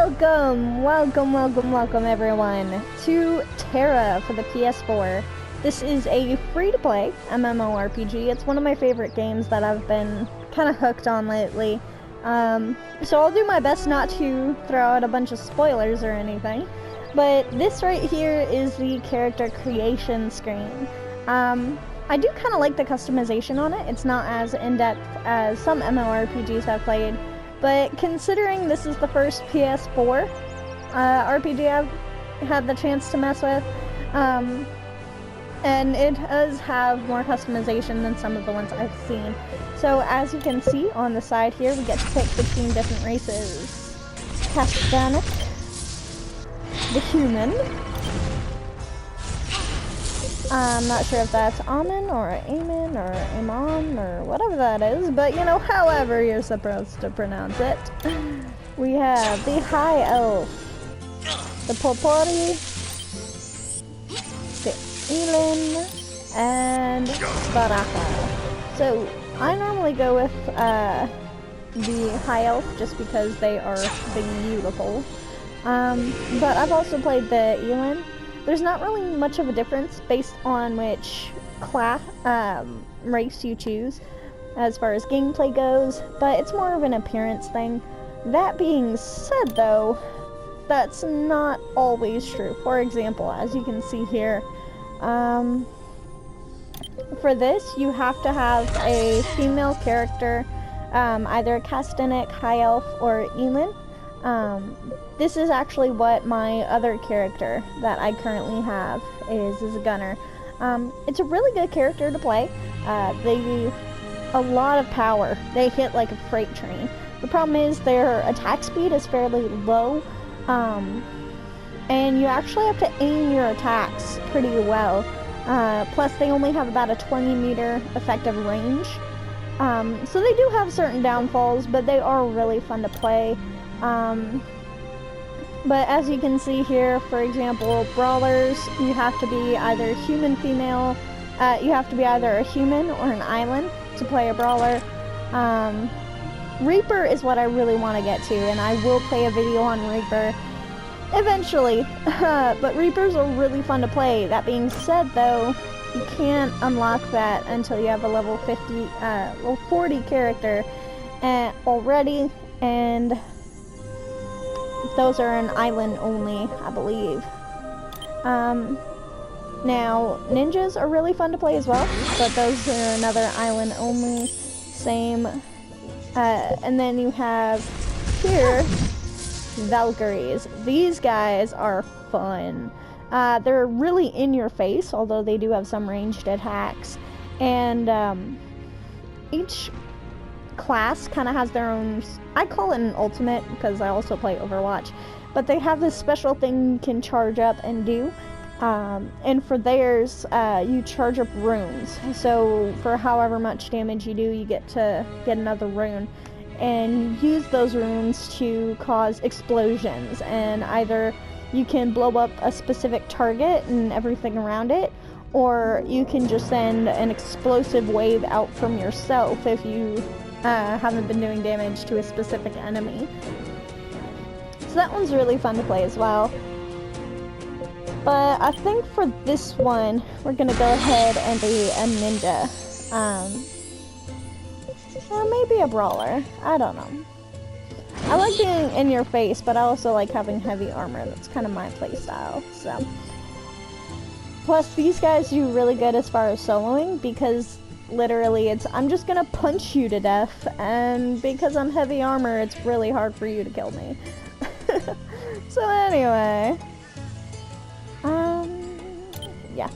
Welcome everyone to Tera for the PS4. This is a free-to-play MMORPG. It's one of my favorite games that I've been kind of hooked on lately. So I'll do my best not to throw out a bunch of spoilers or anything. But this right here is the character creation screen. I do kind of like the customization on it. It's not as in-depth as some MMORPGs I've played. But considering this is the first PS4 RPG I've had the chance to mess with, and it does have more customization than some of the ones I've seen. So as you can see on the side here, we get to pick between different races. Castanic, the human. I'm not sure if that's Amen or Amen or Amon or whatever that is, but you know, however you're supposed to pronounce it. We have the High Elf, the Popori, the Elin, and Baraka. So I normally go with the High Elf just because they are beautiful. But I've also played the Elin. There's not really much of a difference based on which class, race you choose as far as gameplay goes, but it's more of an appearance thing. That being said though, that's not always true. For example, as you can see here, for this you have to have a female character, either a Castanic, High Elf, or Elin. This is actually what my other character that I currently have is a gunner. It's a really good character to play. A lot of power. They hit like a freight train. The problem is their attack speed is fairly low, and you actually have to aim your attacks pretty well. Plus they only have about a 20-meter effective range. So they do have certain downfalls, but they are really fun to play. But as you can see here, for example, brawlers, you have to be either human female, you have to be either a human or an island to play a brawler. Reaper is what I really want to get to, and I will play a video on Reaper eventually. But Reapers are really fun to play. That being said though, you can't unlock that until you have a level 40 character already, and those are an island only, I believe. Now, ninjas are really fun to play as well, but those are another island only. Same. And then you have here, Valkyries. These guys are fun. They're really in your face, although they do have some ranged attacks. And each class kind of has their own, I call it an ultimate because I also play Overwatch, but they have this special thing you can charge up and do, and for theirs you charge up runes. So for however much damage you do, you get to get another rune, and you use those runes to cause explosions, and either you can blow up a specific target and everything around it, or you can just send an explosive wave out from yourself if you haven't been doing damage to a specific enemy. So that one's really fun to play as well. But I think for this one, we're gonna go ahead and be a ninja. Or maybe a brawler. I don't know. I like being in your face, but I also like having heavy armor. That's kind of my playstyle, so. Plus, these guys do really good as far as soloing, because literally it's, I'm just gonna punch you to death, and because I'm heavy armor, it's really hard for you to kill me. So anyway, yeah.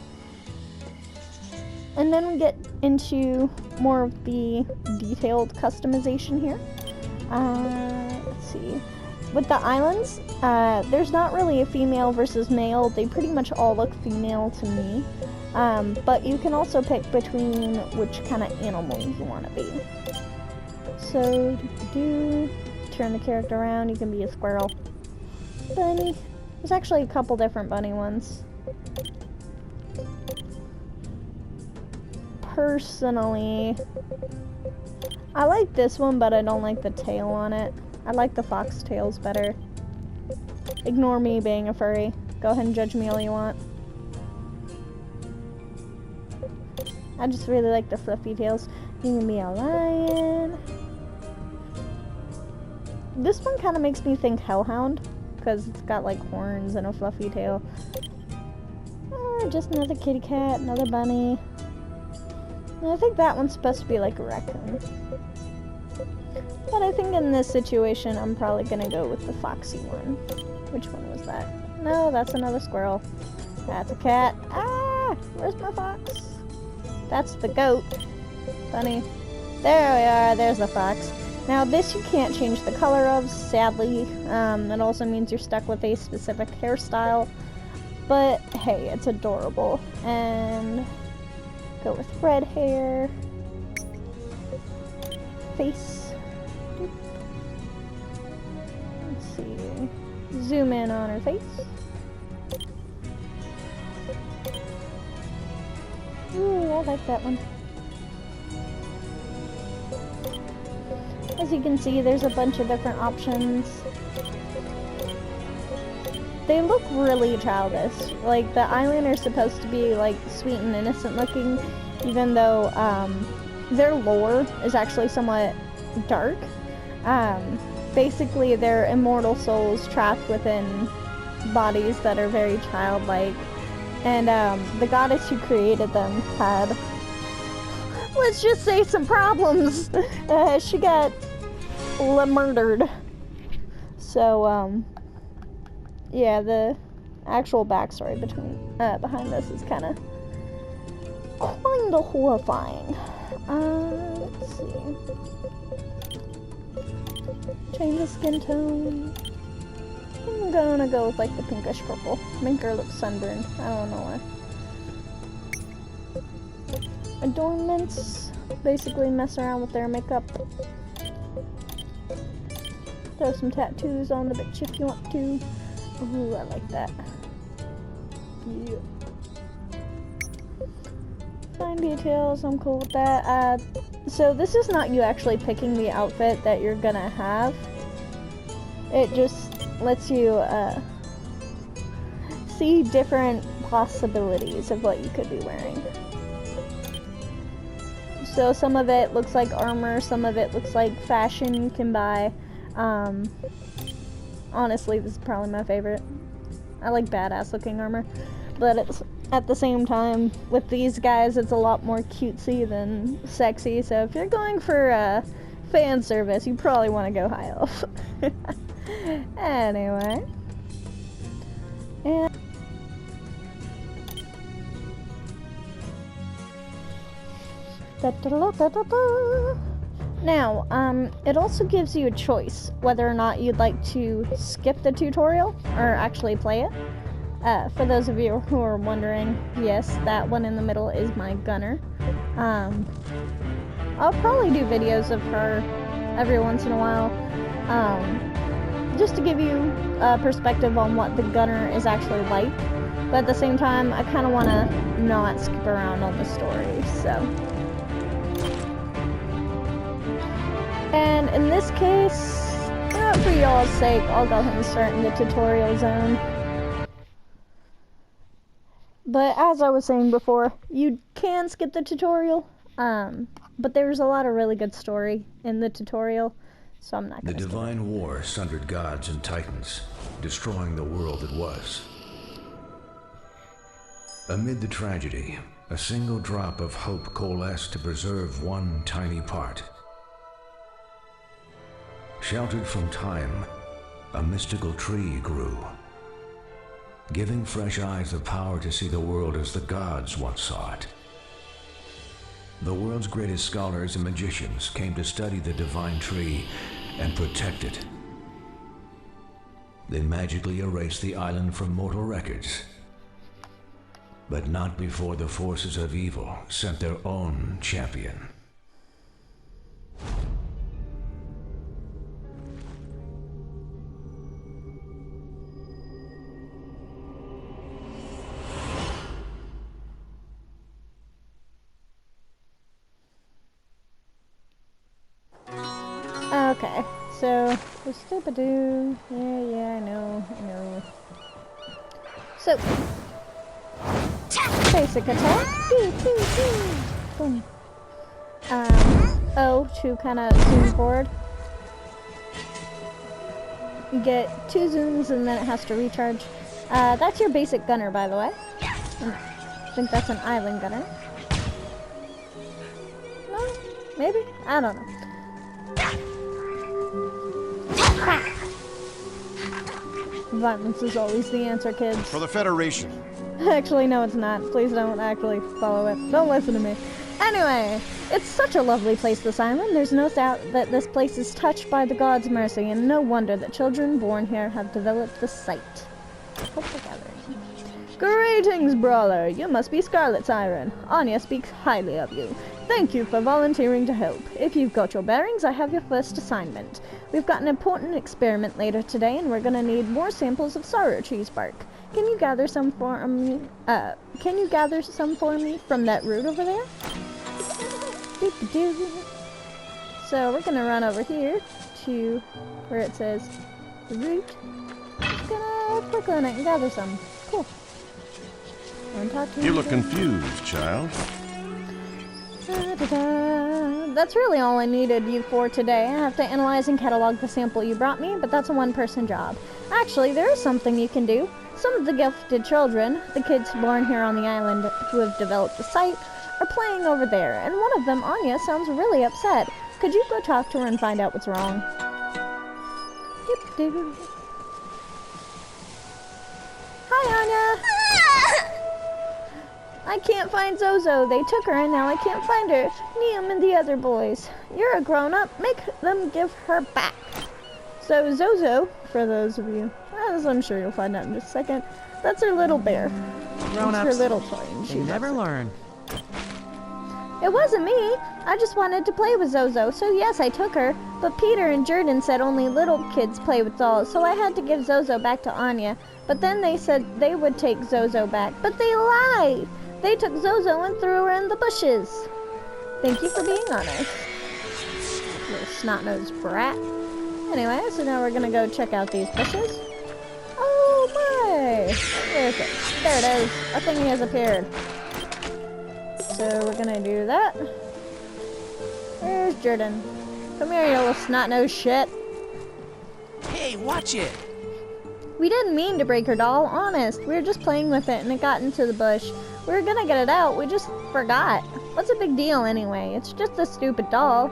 And then we get into more of the detailed customization here. Let's see. With the islands, there's not really a female versus male. They pretty much all look female to me. But you can also pick between which kind of animal you want to be. So, turn the character around, you can be a squirrel. Bunny. There's actually a couple different bunny ones. Personally, I like this one, but I don't like the tail on it. I like the fox tails better. Ignore me being a furry. Go ahead and judge me all you want. I just really like the fluffy tails. You can be a lion. This one kind of makes me think hellhound, because it's got like horns and a fluffy tail. Or just another kitty cat, another bunny. And I think that one's supposed to be like a raccoon. But I think in this situation, I'm probably gonna go with the foxy one. Which one was that? No, that's another squirrel. That's a cat. Ah! Where's my fox? That's the goat. Bunny. There we are. There's the fox. Now, this you can't change the color of, sadly. It also means you're stuck with a specific hairstyle. But, hey, it's adorable. And go with red hair. Face. Let's see. Zoom in on her face. Ooh, I like that one. As you can see, there's a bunch of different options. They look really childish. Like, the island are supposed to be, like, sweet and innocent looking, even though, their lore is actually somewhat dark. Basically, they're immortal souls trapped within bodies that are very childlike. And, the goddess who created them had, let's just say, some problems. She got murdered. So, yeah, the actual backstory behind this is kinda horrifying. Let's see. Change the skin tone. I'm gonna go with like the pinkish purple. Make her look sunburned. I don't know why. Adornments. Basically mess around with their makeup. Throw some tattoos on the bitch if you want to. Ooh, I like that. Yeah. Fine details, I'm cool with that. So this is not you actually picking the outfit that you're gonna have. It just lets you see different possibilities of what you could be wearing. So some of it looks like armor, some of it looks like fashion you can buy. Honestly, this is probably my favorite. I like badass looking armor, but it's, at the same time, with these guys, it's a lot more cutesy than sexy, so if you're going for fan service, you probably want to go high elf. Anyway. And now, it also gives you a choice whether or not you'd like to skip the tutorial or actually play it. For those of you who are wondering, yes, that one in the middle is my gunner. I'll probably do videos of her every once in a while, just to give you a perspective on what the gunner is actually like. But at the same time, I kind of want to not skip around on the story, so. And in this case, for y'all's sake, I'll go ahead and start in the tutorial zone. But as I was saying before, you can skip the tutorial, but there's a lot of really good story in the tutorial, so I'm not gonna skip it. The divine war sundered gods and titans, destroying the world that was. Amid the tragedy, a single drop of hope coalesced to preserve one tiny part. Sheltered from time, a mystical tree grew, giving fresh eyes the power to see the world as the gods once saw it. The world's greatest scholars and magicians came to study the divine tree and protect it. They magically erased the island from mortal records, but not before the forces of evil sent their own champion. Okay, so the stupid dude. Yeah, I know. So, basic attack. Boom. O to kind of zoom forward. You get 2 zooms and then it has to recharge. That's your basic gunner, by the way. I think that's an island gunner. No? Maybe? I don't know. Violence is always the answer, kids. For the Federation. Actually, no, it's not. Please don't actually follow it. Don't listen to me. Anyway, it's such a lovely place, this island. There's no doubt that this place is touched by the gods' mercy, and no wonder that children born here have developed the sight. Hopeful gathering. Greetings, Brawler. You must be SygyllSyren. Anya speaks highly of you. Thank you for volunteering to help. If you've got your bearings, I have your first assignment. We've got an important experiment later today, and we're gonna need more samples of sorrow cheese bark. Can you gather some for me? From that root over there? So we're gonna run over here to where it says the root. Just gonna click on it and gather some. Cool. You look confused, child. That's really all I needed you for today. I have to analyze and catalog the sample you brought me, but that's a one-person job. Actually, there is something you can do. Some of the gifted children, the kids born here on the island who have developed the sight, are playing over there, and one of them, Anya, sounds really upset. Could you go talk to her and find out what's wrong? Hi, Anya! I can't find Zozo. They took her and now I can't find her. Neum and the other boys. You're a grown-up. Make them give her back. So Zozo, for those of you, as I'm sure you'll find out in just a second, that's her little bear. It's her little toy, and she never learn. It wasn't me. I just wanted to play with Zozo, so yes, I took her. But Peter and Jordan said only little kids play with dolls, so I had to give Zozo back to Anya. But then they said they would take Zozo back, but they lied. They took Zozo and threw her in the bushes. Thank you for being honest. Little snot-nosed brat. Anyway, so now we're gonna go check out these bushes. Oh my! Where is it? There it is. A thingy has appeared. So we're gonna do that. Where's Jordan? Come here, you little snot-nosed shit. Hey, watch it! We didn't mean to break her doll, honest. We were just playing with it and it got into the bush. We were gonna get it out, we just forgot. What's a big deal anyway? It's just a stupid doll.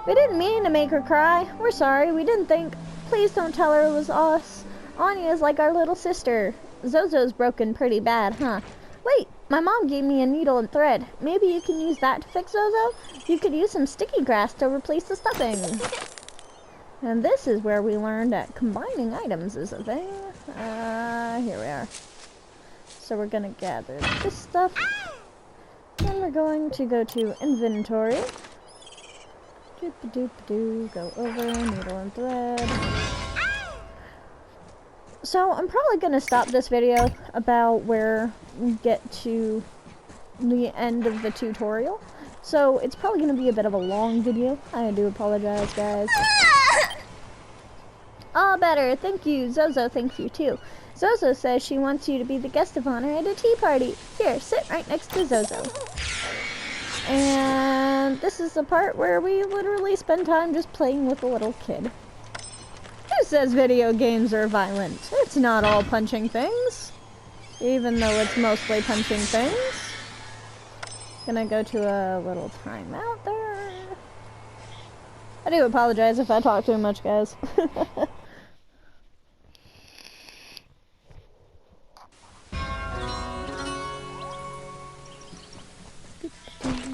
We didn't mean to make her cry. We're sorry, we didn't think. Please don't tell her it was us. Anya's like our little sister. Zozo's broken pretty bad, huh? Wait, my mom gave me a needle and thread. Maybe you can use that to fix Zozo? You could use some sticky grass to replace the stuffing. And this is where we learned that combining items is a thing. Here we are. So we're gonna gather this stuff. Then we're going to go to inventory. Doop-a-doop-a-doo, go over, needle and thread. So I'm probably gonna stop this video about where we get to the end of the tutorial. So it's probably gonna be a bit of a long video. I do apologize, guys. All better, thank you. Zozo thanks you too. Zozo says she wants you to be the guest of honor at a tea party. Here, sit right next to Zozo. And this is the part where we literally spend time just playing with a little kid. Who says video games are violent? It's not all punching things. Even though it's mostly punching things. Gonna go to a little timeout there. I do apologize if I talk too much, guys.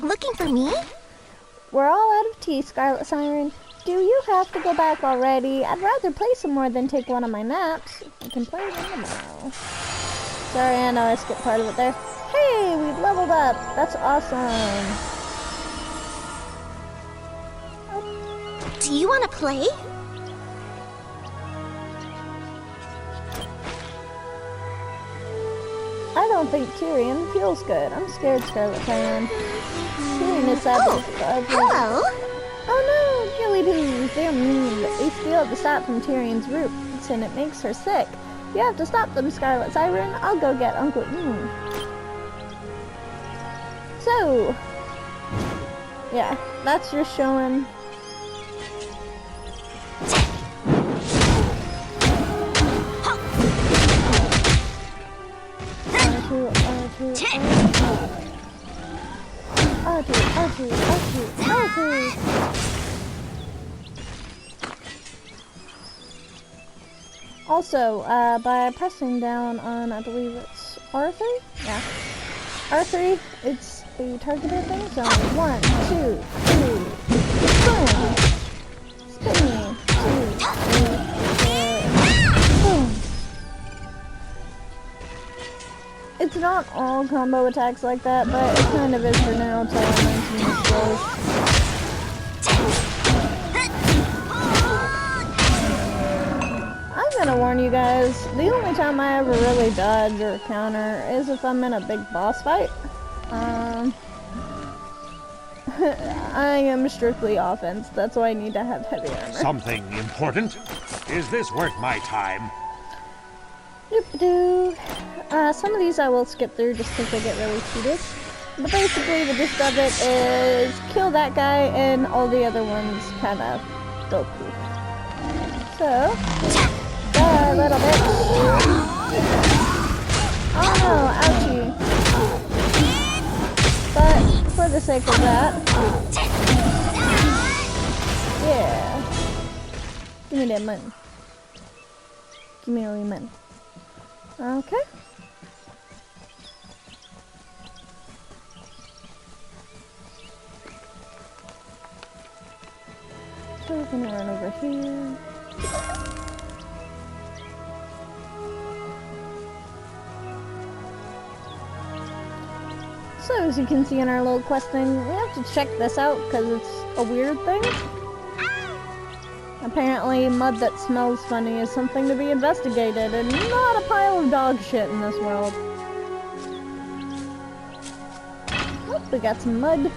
Looking for me? We're all out of tea, SygyllSyren. Do you have to go back already? I'd rather play some more than take one of my naps. I can play them tomorrow. Sorry, I know I skipped part of it there. Hey, we've leveled up. That's awesome. Do you want to play? I don't think Tyrion feels good. I'm scared, SygyllSyren. Tyrion is sad. Oh, hello. Oh no, Skilly-doos, they're mean. They steal the sap from Tyrion's roots, and it makes her sick. You have to stop them, SygyllSyren. I'll go get Uncle Ian. So, yeah, that's just showing. Also, by pressing down on, I believe it's R3? Yeah. R3, it's the targeted thing, so 1, 2, 3, boom! Spinny, 2, 3, 4, boom! It's not all combo attacks like that, but it kind of is for now until I learn some new skills. I'm gonna warn you guys, the only time I ever really dodge or counter is if I'm in a big boss fight. I am strictly offense, that's why I need to have heavy armor. Something important? Is this worth my time? Doop-doo. Some of these I will skip through just because they get really tedious. But basically the gist of it is kill that guy and all the other ones kind of go poof. So, die, little bitch. Oh no, ouchie. But for the sake of that, yeah. Give me that money. Give me all your money. Okay. So we're gonna run over here. So as you can see in our little quest thing, we have to check this out because it's a weird thing. Apparently, mud that smells funny is something to be investigated, and not a pile of dog shit in this world. Oh, we got some mud.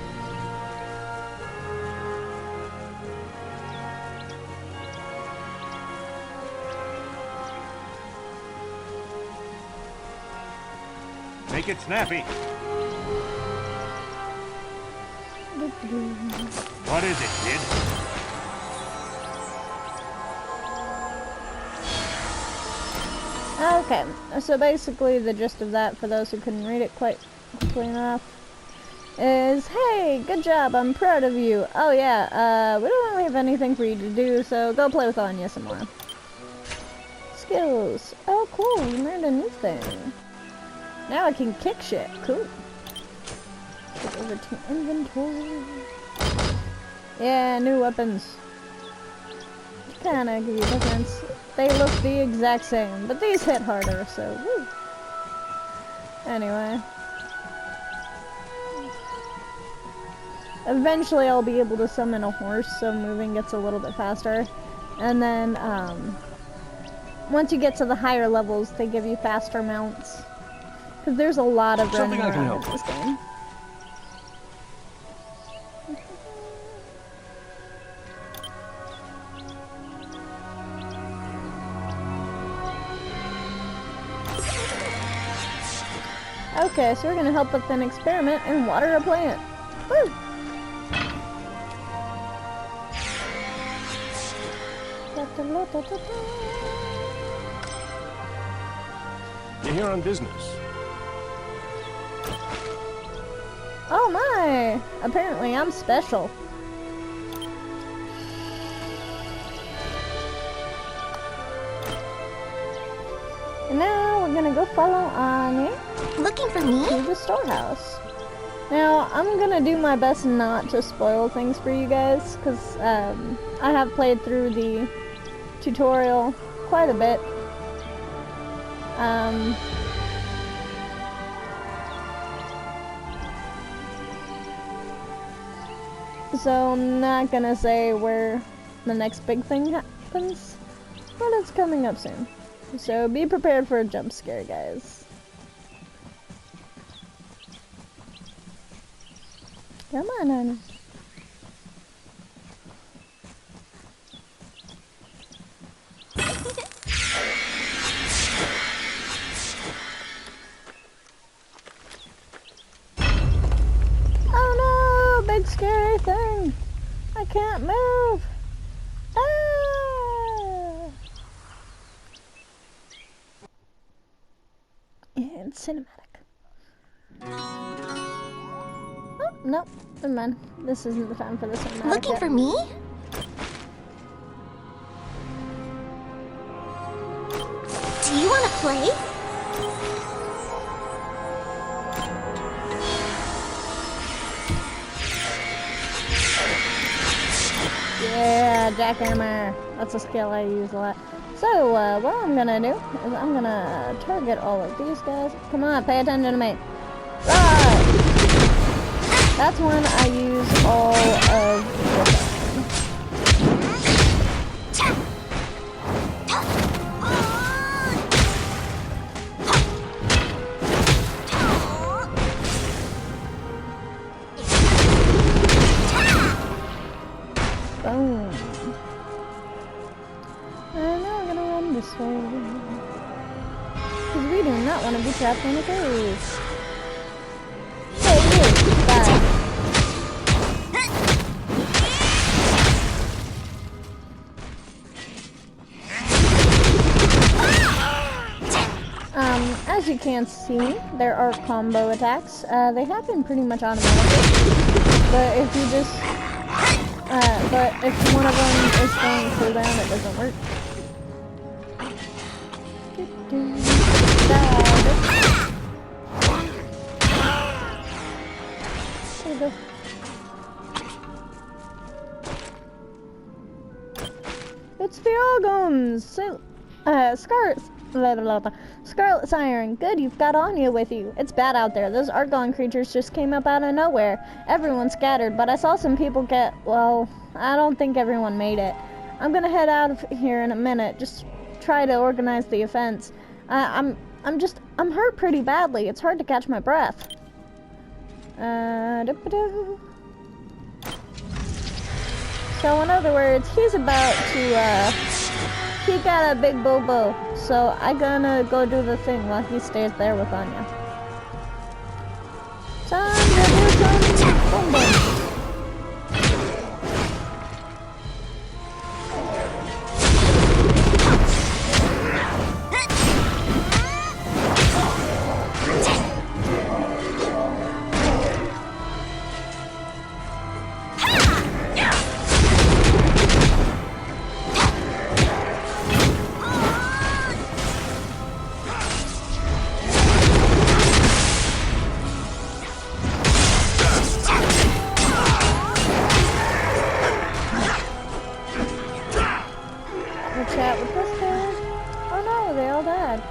Make it snappy. What is it, kid? Okay, so basically the gist of that, for those who couldn't read it quite quickly enough, is, hey, good job, I'm proud of you. Oh yeah, we don't really have anything for you to do, so go play with Anya some more. Skills. Oh cool, you learned a new thing. Now I can kick shit. Cool. Get over to inventory. Yeah, new weapons. Kinda give you a difference. They look the exact same, but these hit harder, so woo. Anyway. Eventually I'll be able to summon a horse, so moving gets a little bit faster. And then, once you get to the higher levels, they give you faster mounts. Because there's a lot of running around in this game. Okay, so we're gonna help with an experiment and water a plant. Woo! You're here on business. Oh my! Apparently I'm special. And now we're gonna go follow Anya. Looking for me? To the storehouse. Now, I'm gonna do my best not to spoil things for you guys, because I have played through the tutorial quite a bit. So I'm not gonna say where the next big thing happens, but it's coming up soon. So be prepared for a jump scare, guys. Come on, Anna. can't move. Ah! Yeah, it's cinematic. Oh, no, never mind. This isn't the time for the cinematic. Looking yet. for me? Do you want to play? Yeah, jackhammer. That's a skill I use a lot. So, what I'm gonna do is I'm gonna target all of these guys. Come on, pay attention to me. Right. That's when I use all of this. Boom. And now we're gonna run this way. Because we do not want to be trapped in a cave. Hey, you! Bye. As you can see, there are combo attacks. They happen pretty much automatically. But if you just but if one of them is going cooldown, it doesn't work. There we go. It's the Ogums! SygyllSyren, good, you've got Anya with you. It's bad out there. Those Argon creatures just came up out of nowhere. Everyone's scattered, but I saw some people get, well, I don't think everyone made it. I'm gonna head out of here in a minute. Just try to organize the offense. I'm hurt pretty badly. It's hard to catch my breath. So in other words, he's about to, he got a big bobo, so I gonna go do the thing while he stays there with Anya. Time to do some boom boom.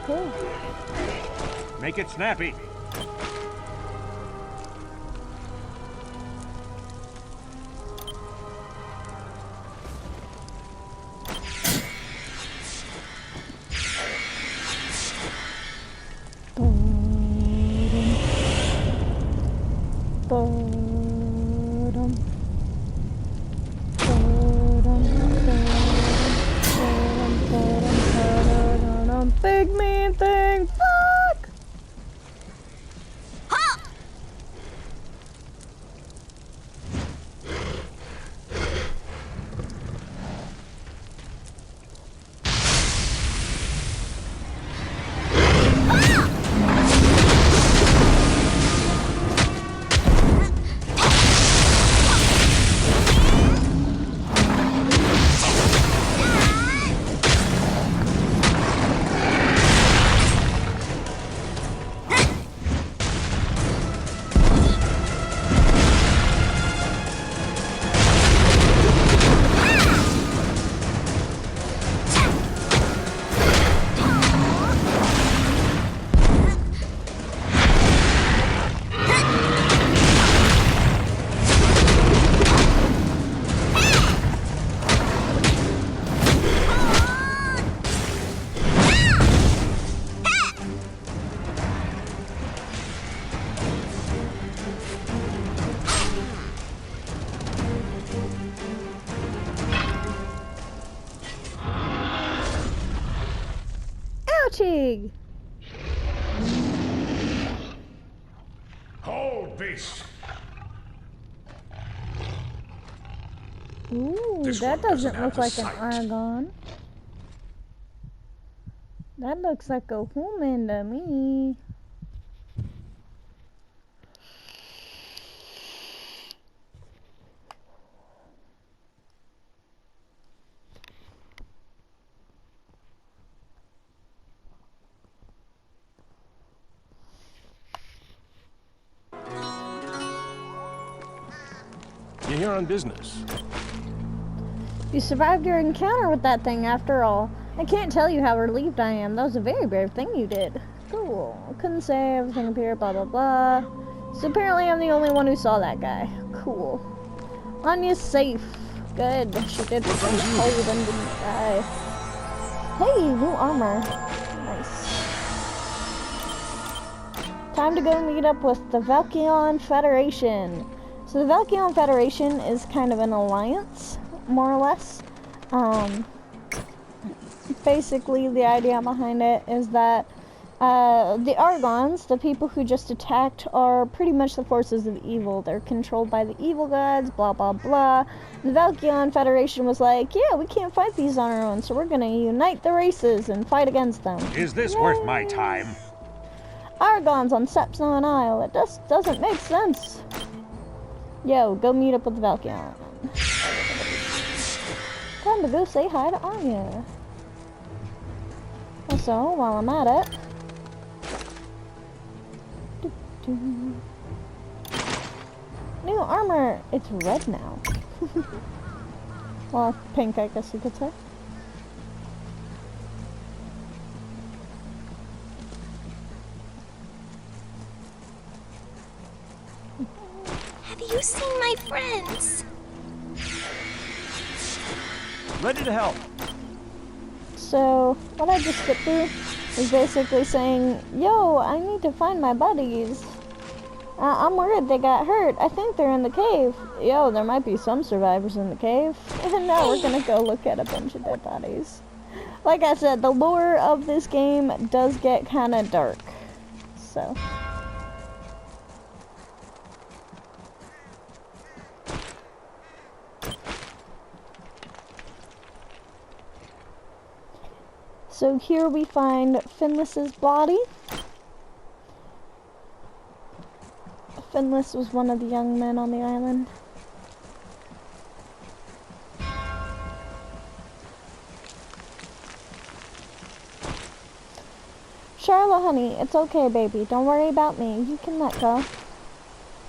Cool. Make it snappy. Big mean thing, fuck! Ouchie! Hold, beast! Ooh, This that one doesn't doesn't have look the like an sight. Argon. That looks like a human to me. You're here on business. You survived your encounter with that thing after all. I can't tell you how relieved I am. That was a very brave thing you did. Cool. Couldn't say everything appeared, blah blah blah. So apparently I'm the only one who saw that guy. Cool. Anya's safe. Good. She did what she was told and didn't die. Hey, new armor. Nice. Time to go meet up with the Valkion Federation. So the Valkion Federation is kind of an alliance, more or less. Basically, the idea behind it is that the Argons, the people who just attacked, are pretty much the forces of evil. They're controlled by the evil gods, blah blah blah. The Valkion Federation was like, yeah, we can't fight these on our own, so we're gonna unite the races and fight against them. Is this worth my time? Argons on Sepson Isle. It just doesn't make sense. Yo, go meet up with the Valkion. Time to go say hi to Anya. Also, while I'm at it... New armor! It's red now. Well, pink, I guess you could say. Have you seen my friends? Ready to help. So, what I just skipped through is basically saying, yo, I need to find my buddies. I'm worried they got hurt. I think they're in the cave. Yo, there might be some survivors in the cave. And now we're gonna go look at a bunch of dead bodies. Like I said, the lore of this game does get kind of dark. So... So here we find Finless's body. Finless was one of the young men on the island. Charlotte, honey, it's okay, baby. Don't worry about me. You can let go.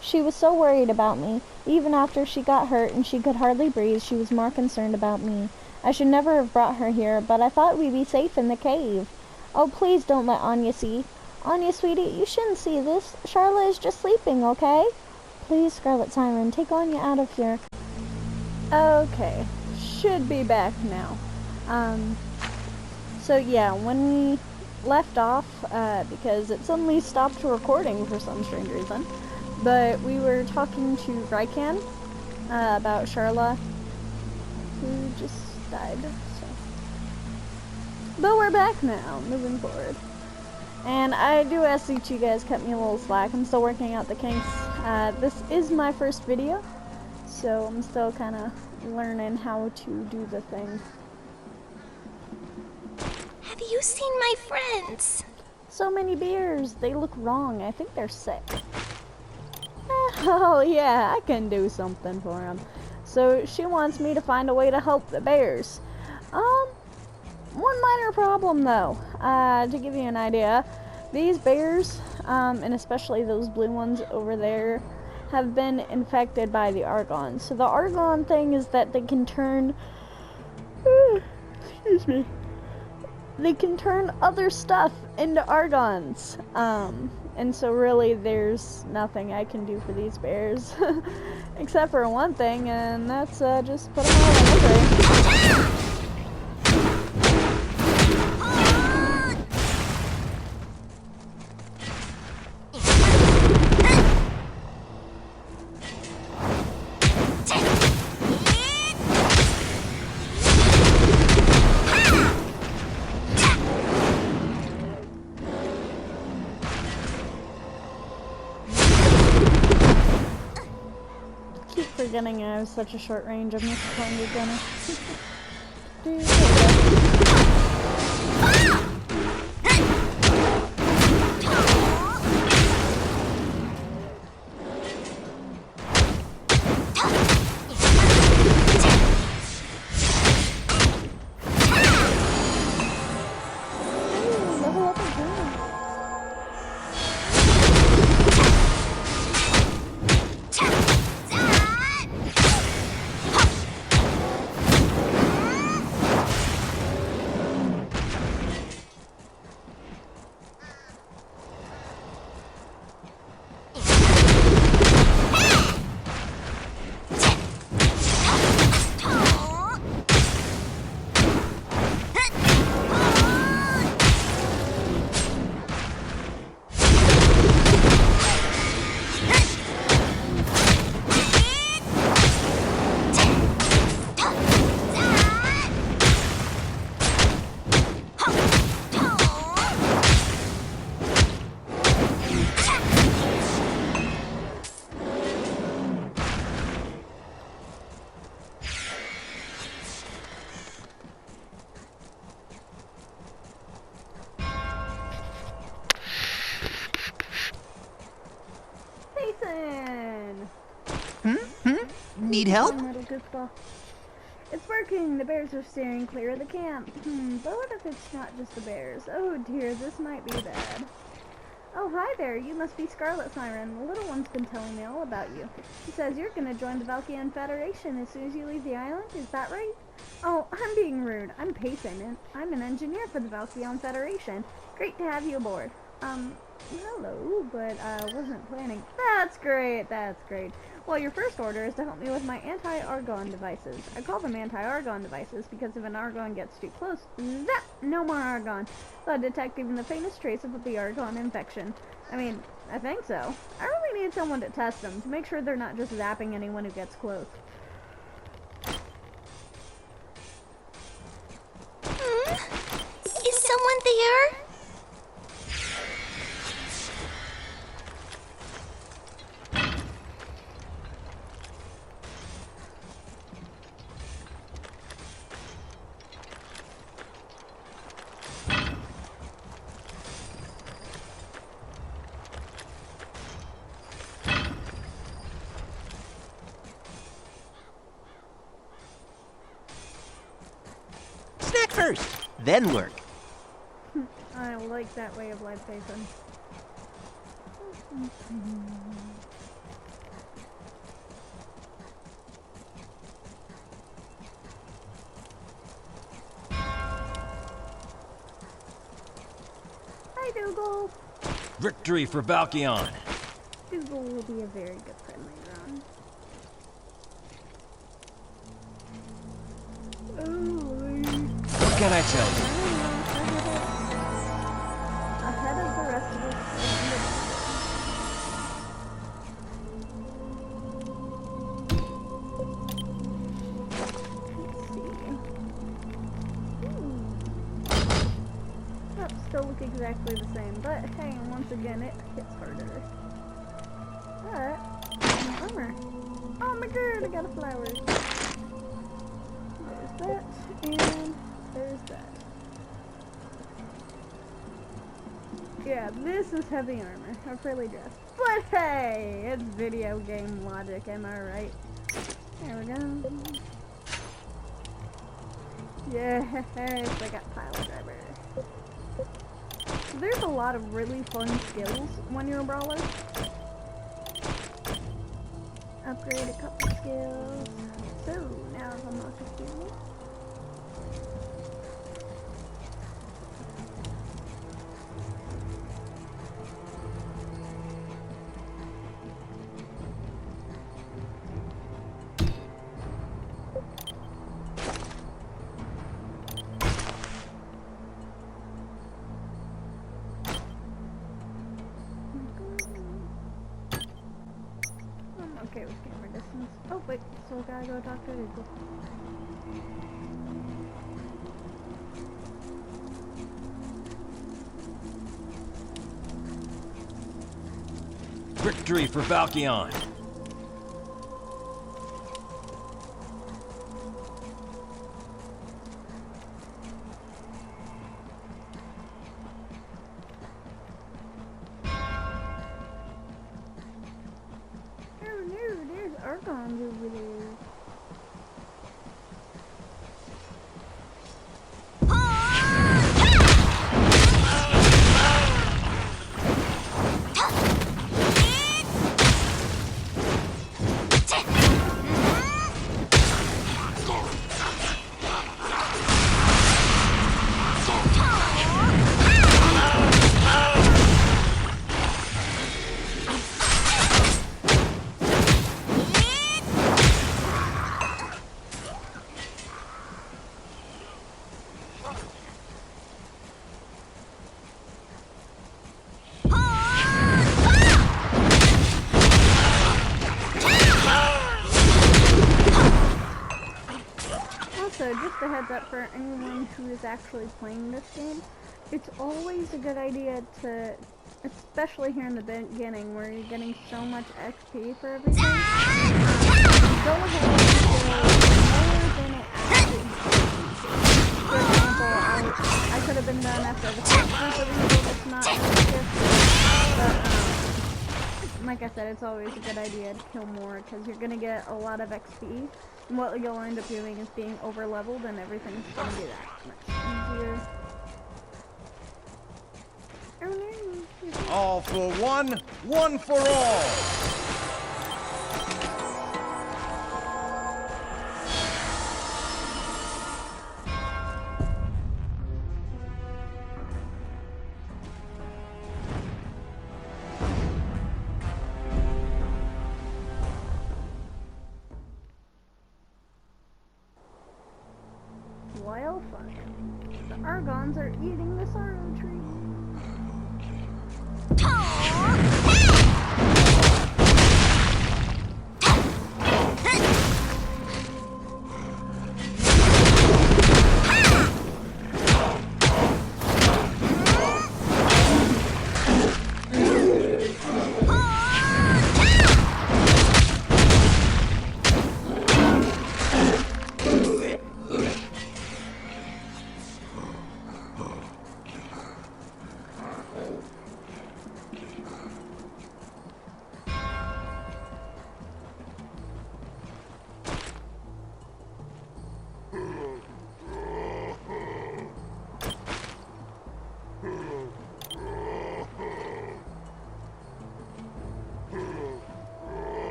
She was so worried about me. Even after she got hurt and she could hardly breathe, she was more concerned about me. I should never have brought her here, but I thought we'd be safe in the cave. Oh, please don't let Anya see. Anya, sweetie, you shouldn't see this. Charlotte is just sleeping, okay? Please, SygyllSyren, take Anya out of here. Okay, should be back now. So yeah, when we left off, because it suddenly stopped recording for some strange reason, but we were talking to Rykan about Charlotte, who just died, so. But we're back now, moving forward. And I do ask that you guys cut me a little slack. I'm still working out the kinks. This is my first video, so I'm still kind of learning how to do the thing. Have you seen my friends? So many bears, they look wrong. I think they're sick. Oh yeah, I can do something for them. So she wants me to find a way to help the bears. One minor problem though, to give you an idea, these bears, and especially those blue ones over there, have been infected by the Argon. So the Argon thing is that they can turn, excuse me, they can turn other stuff into Argons. And so really there's nothing I can do for these bears. Except for one thing, and that's just put them all in misery. forgetting I have such a short range. I'm just trying to gunner. Need help? It's working. The bears are steering clear of the camp. But what if it's not just the bears? Oh dear, this might be bad. Oh, hi there. You must be SygyllSyren. The little one's been telling me all about you. She says you're going to join the Valkyrian Federation as soon as you leave the island. Is that right? Oh, I'm being rude. I'm Payson, and I'm an engineer for the Valkyrian Federation. Great to have you aboard. Hello, but I wasn't planning. That's great. That's great. Well, your first order is to help me with my anti-argon devices. I call them anti-argon devices because if an argon gets too close, zap, no more argon. They'll detect even the faintest trace of the argon infection. I mean, I think so. I really need someone to test them, to make sure they're not just zapping anyone who gets close. Is someone there? Snack first, then work. I like that way of life, Payson. Hi, Dougal. Victory for Valkyrian. Dougal will be a very good friend later on. What can I tell you? Ahead of the rest of us. Let's see. Still look exactly the same, but hey, once again, it hits harder. Alright, armor. Oh my god, I got a flower. There's that, and there's that. Yeah, this is heavy armor. I'm fairly dressed. But hey, it's video game logic, am I right? There we go. Yes, I got pile driver. So there's a lot of really fun skills when you're a brawler. Upgrade a couple skills. So, now I've unlocked a skill. Okay with camera distance. Oh wait, still gotta go talk to Dougal. Victory for Valkyrian. heads up for anyone who is actually playing this game. It's always a good idea to, especially here in the beginning where you're getting so much XP for everything, go ahead and more than it actually takes. For example, I could have been done after the first group of evil that's not effective, but like I said, it's always a good idea to kill more because you're going to get a lot of XP, and what you'll end up doing is being over leveled and everything's going to be that much easier. All for one, one for all! Well, fuck. The Argons are eating the sorrow tree.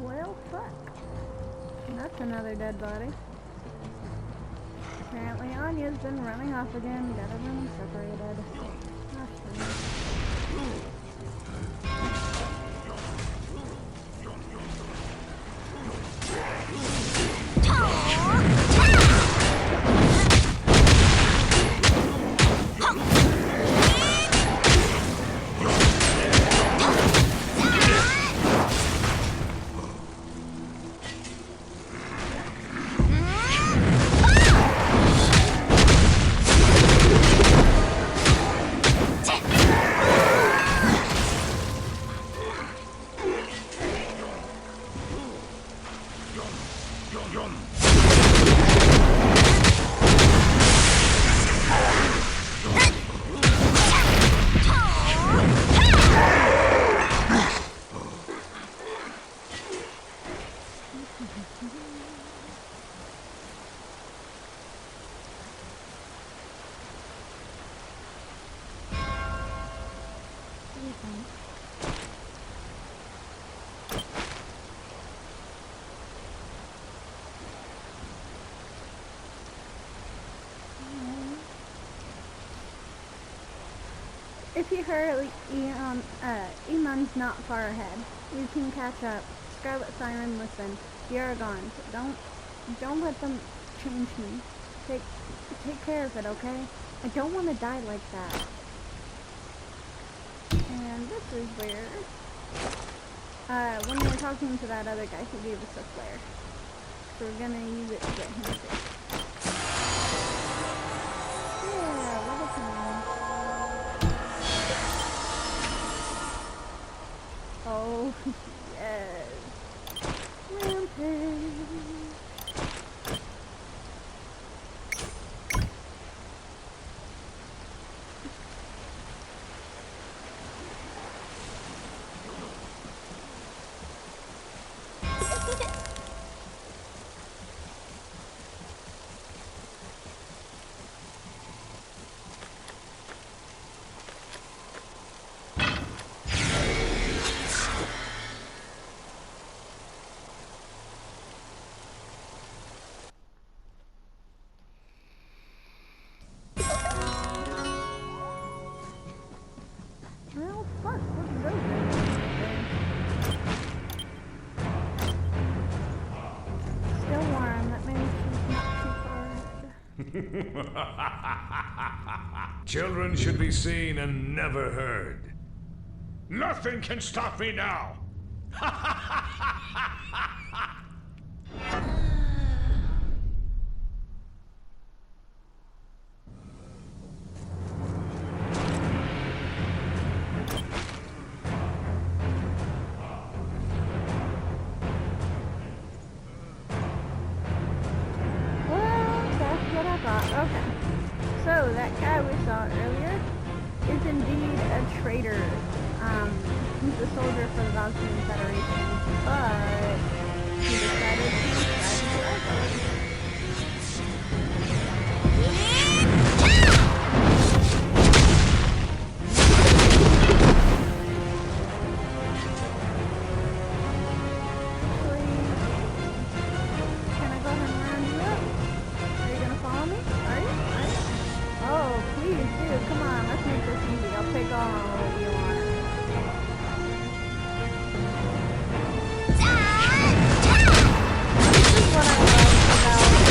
Well, fuck. That's another dead body. Apparently Anya's been running off again, got everyone separated. If you hurry, Eamon's not far ahead. You can catch up. ShAREfactory, listen. The Aragons. Don't let them change me. Take care of it, okay? I don't want to die like that. And this is where, when we were talking to that other guy, he gave us a flare. So we're gonna use it to get him too. Yeah, level 10. Oh, yes. Rampage. Well, fuck, look at those guys. Still warm, that means she's not too far ahead. Children should be seen and never heard. Nothing can stop me now. Okay. So, that guy we saw earlier is indeed a traitor. He's a soldier for the Valkyrian Federation, but he decided to subscribe to our code. Can I go ahead and round you up? Are you gonna follow me? Are you? Oh, please, dude, come on, let's make this easy. I'll take all of you on it. This is what I love about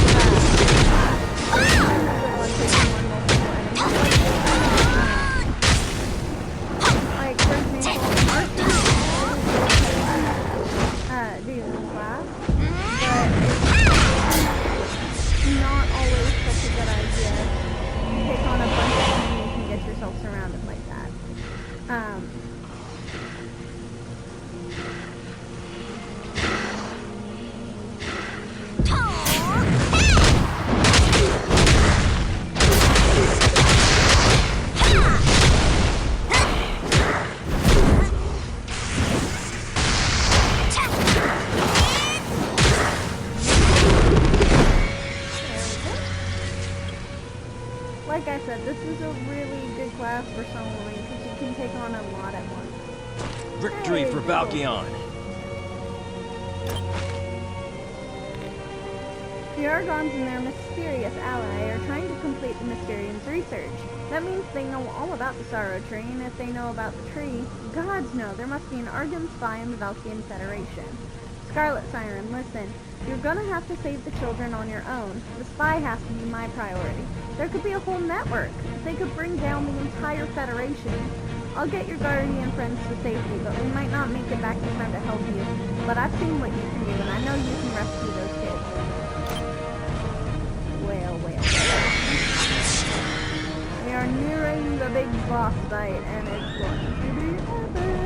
like, for example, Arthur do this class, but it's not always such a good idea. You take on a bunch of enemies and get yourself surrounded like that. Like I said, this is a really good class for soloing because you can take on a lot at once. Victory for Valkion. The Argons and their mysterious ally are trying to complete the Mysterium's research. That means they know all about the Sorrow Tree, and if they know about the tree, gods know there must be an Argon spy in the Valkyrian Federation. SygyllSyren, listen. You're gonna have to save the children on your own. The spy has to be my priority. There could be a whole network. They could bring down the entire Federation. I'll get your guardian friends to safety, but we might not make it back in time to help you. But I've seen what you can do, and I know you can rescue those kids. Well. We are nearing the big boss fight, and it's going to be epic.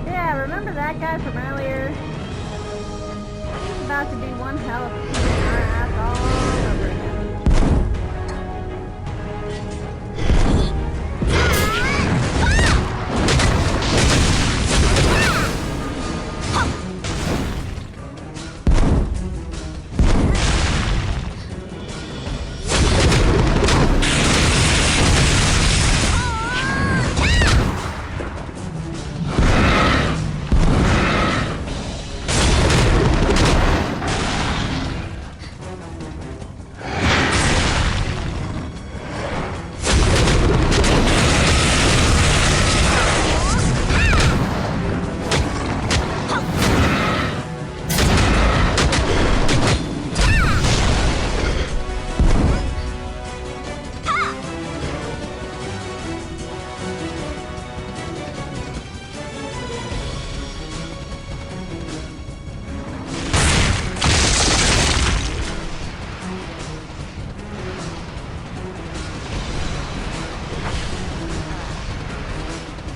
Yeah, remember that guy from earlier? He's about to be one hell of a kicking our ass all over again.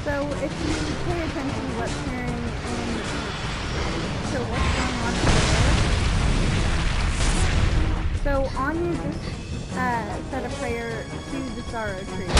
So if you pay attention to what's hearing to what's going on over there. So Anya just said a prayer to the Sorrow Tree.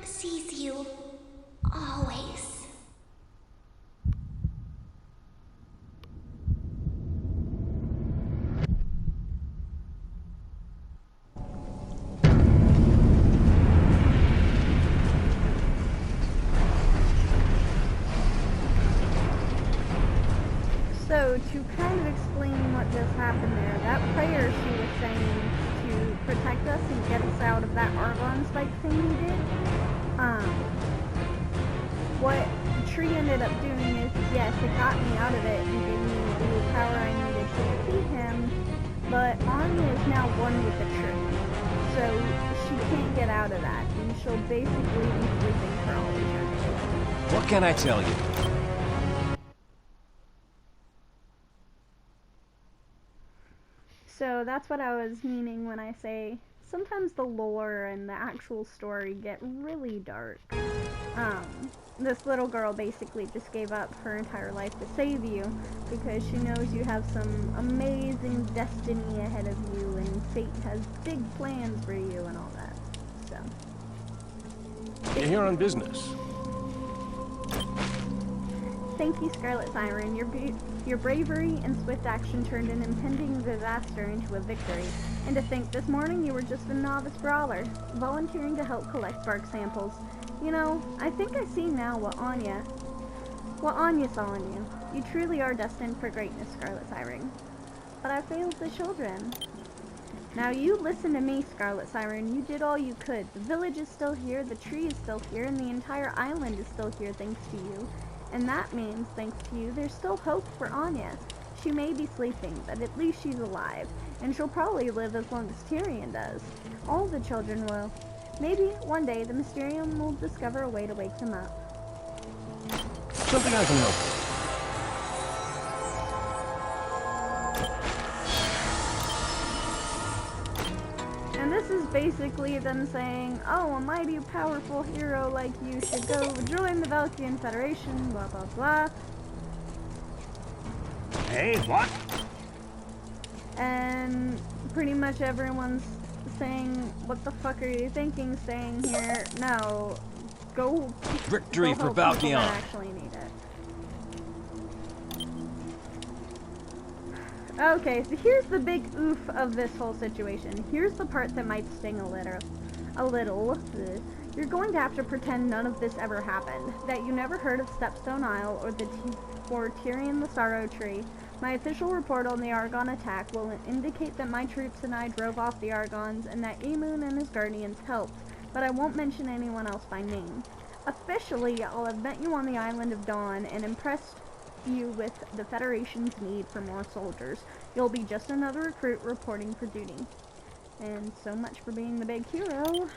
sees you. Always. So, to kind of explain what just happened there, that prayer she was saying to protect us and get us out of that Argon spike thing he did, what Tree ended up doing is, yes, it got me out of it and gave me the power I needed to defeat him, but Anya is now one with the Tree, so she can't get out of that, and she'll basically be sleeping for all eternity. What can I tell you? So that's what I was meaning when I say sometimes the lore and the actual story get really dark. This little girl basically just gave up her entire life to save you because she knows you have some amazing destiny ahead of you and fate has big plans for you and all that. So. You're here on business. Thank you, SygyllSyren. Your bravery and swift action turned an impending disaster into a victory. And to think this morning you were just a novice brawler, volunteering to help collect bark samples. You know, I think I see now what Anya saw in you. You truly are destined for greatness, SygyllSyren. But I failed the children. Now you listen to me, SygyllSyren. You did all you could. The village is still here, the tree is still here, and the entire island is still here thanks to you. And that means, thanks to you, there's still hope for Anya. She may be sleeping, but at least she's alive, and she'll probably live as long as Tyrion does. All the children will. Maybe, one day, the Mysterium will discover a way to wake them up. Something I can help with. And this is basically them saying, oh, a mighty powerful hero like you should go join the Valkyrian Federation, blah blah blah. Hey, what? And pretty much everyone's saying, what the fuck are you thinking, saying here, no, go Victory go for help people Valkyrian. that actually need it. Okay, so here's the big oof of this whole situation. Here's the part that might sting a little. You're going to have to pretend none of this ever happened. That you never heard of Stepstone Isle or Tyrion the Sorrow Tree. My official report on the Argon attack will indicate that my troops and I drove off the Argons and that Emun and his guardians helped, but I won't mention anyone else by name. Officially, I'll have met you on the island of Dawn and impressed you with the Federation's need for more soldiers. You'll be just another recruit reporting for duty. And so much for being the big hero.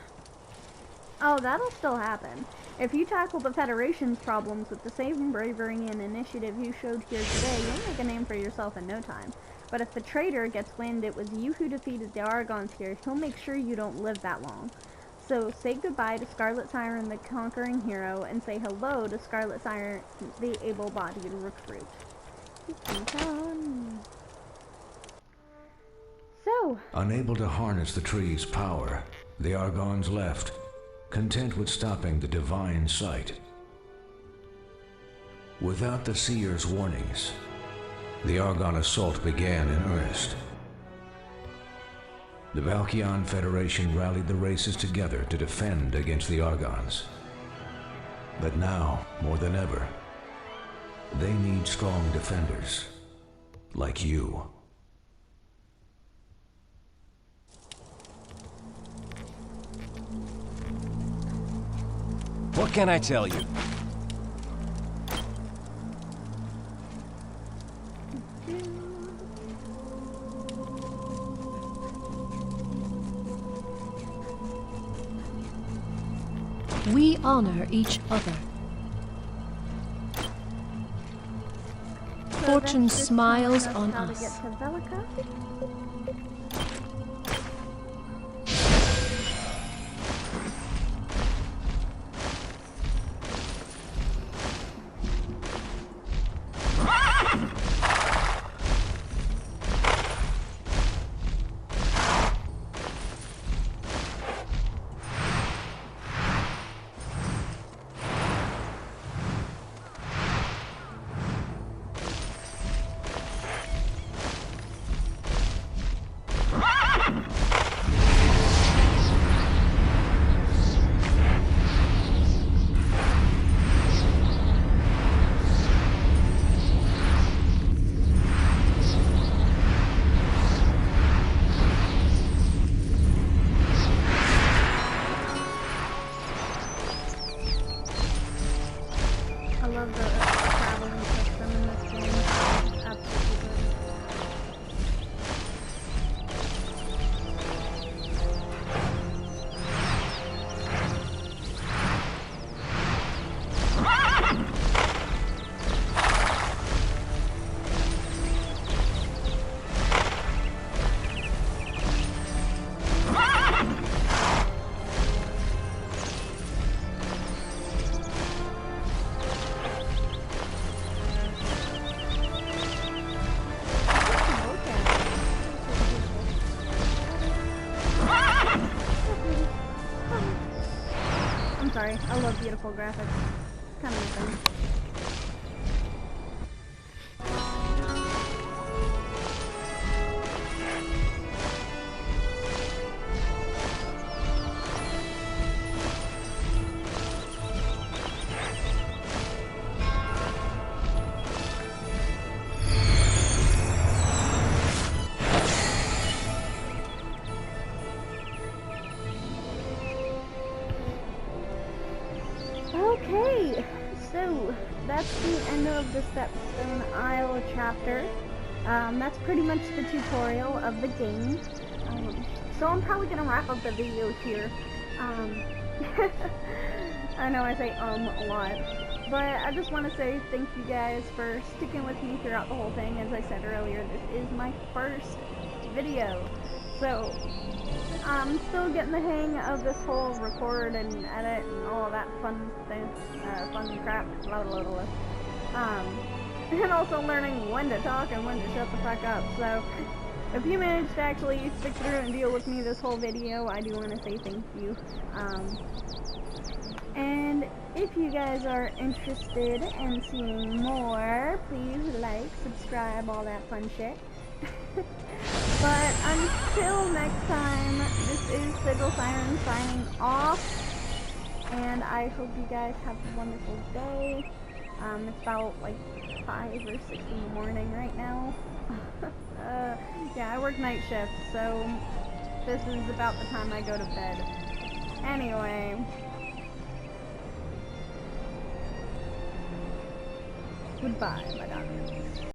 Oh, that'll still happen. If you tackle the Federation's problems with the same bravery and initiative you showed here today, you'll make a name for yourself in no time. But if the traitor gets wind it was you who defeated the Argons here, he'll make sure you don't live that long. So say goodbye to SygyllSyren, the conquering hero, and say hello to SygyllSyren, the able-bodied recruit. So, Unable to harness the tree's power, the Argons left, content with stopping the divine sight. Without the seer's warnings, the Argon assault began in earnest. The Valkyrian Federation rallied the races together to defend against the Argons. But now, more than ever, they need strong defenders, like you. What can I tell you? We honor each other. so Fortune that's just smiles telling on how to us. get to Velica. I'm sorry. I love beautiful graphics. Kind of a thing. Okay, so that's the end of the Stepstone Isle chapter. That's pretty much the tutorial of the game. So I'm probably gonna wrap up the video here. I know I say a lot, but I just want to say thank you guys for sticking with me throughout the whole thing. As I said earlier, this is my first video, so I'm still getting the hang of this whole record and edit and all of that fun thing, fun crap, blah, blah, blah, blah. And also learning when to talk and when to shut the fuck up. So if you managed to actually stick through and deal with me this whole video, I do want to say thank you. And if you guys are interested in seeing more, please like, subscribe, all that fun shit. But until next time, this is SygyllSyren signing off, and I hope you guys have a wonderful day. It's about like 5 or 6 in the morning right now. Yeah, I work night shift, so this is about the time I go to bed. Anyway, goodbye, my darlings.